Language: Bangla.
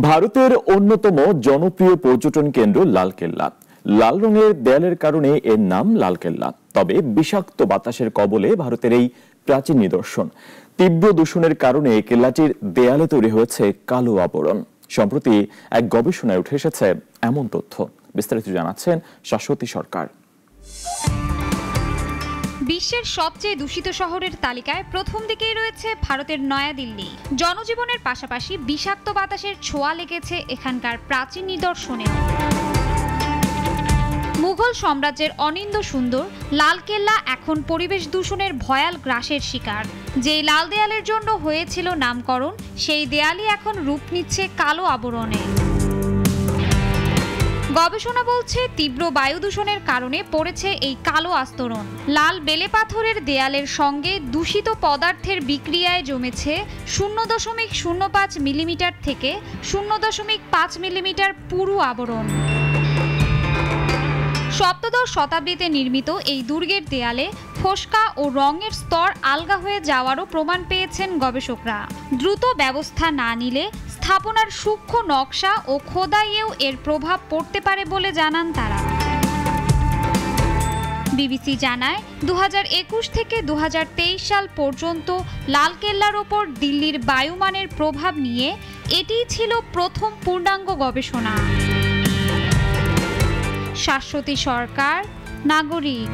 ভারতের অন্যতম জনপ্রিয় পর্যটন কেন্দ্র লালকেল্লা। লাল রঙের দেয়ালের কারণে এর নাম লালকেল্লা। তবে বিষাক্ত বাতাসের কবলে ভারতের এই প্রাচীন নিদর্শন। তীব্র দূষণের কারণে কেল্লাটির দেয়ালে তৈরি হয়েছে কালো আবরণ। সম্প্রতি এক গবেষণায় উঠে এসেছে এমন তথ্য। বিস্তারিত জানাচ্ছেন শাশ্বতী সরকার। বিশ্বের সবচেয়ে দূষিত শহরের তালিকায় প্রথম দিকেই রয়েছে ভারতের নয়াদিল্লি। জনজীবনের পাশাপাশি বিষাক্ত বাতাসের ছোঁয়া লেগেছে এখানকার প্রাচীন নিদর্শনে। মুঘল সাম্রাজ্যের অনিন্দ সুন্দর লালকেল্লা এখন পরিবেশ দূষণের ভয়াল গ্রাসের শিকার। যেই লাল দেয়ালের জন্য হয়েছিল নামকরণ, সেই দেয়ালই এখন রূপ নিচ্ছে কালো আবরণে। গবেষণা বলছে তীব্র বায়ু দূষণের কারণে পড়েছে এই কালো আস্তরণ। লাল বেলে পাথরের দেয়ালের সঙ্গে দূষিত পদার্থের বিক্রিয়ায় জমেছে 0.05 মিলিমিটার থেকে 0.5 মিলিমিটার পুরু আবরণ। সপ্তদশ শতাব্দীতে নির্মিত এই দুর্গের দেয়ালে ফোস্কা ও রঙের স্তর আলগা হয়ে যাওয়ারও প্রমাণ পেয়েছেন গবেষকরা। দ্রুত ব্যবস্থা না নিলে স্থাপনার সূক্ষ্ম নকশা ও খোদাইয়েও এর প্রভাব পড়তে পারে বলে জানান তারা। বিবিসি জানায় 2021 থেকে 2023 সাল পর্যন্ত লালকেল্লার ওপর দিল্লির বায়ুমানের প্রভাব নিয়ে এটিই ছিল প্রথম পূর্ণাঙ্গ গবেষণা। শাশ্বতী সরকার, নাগরিক।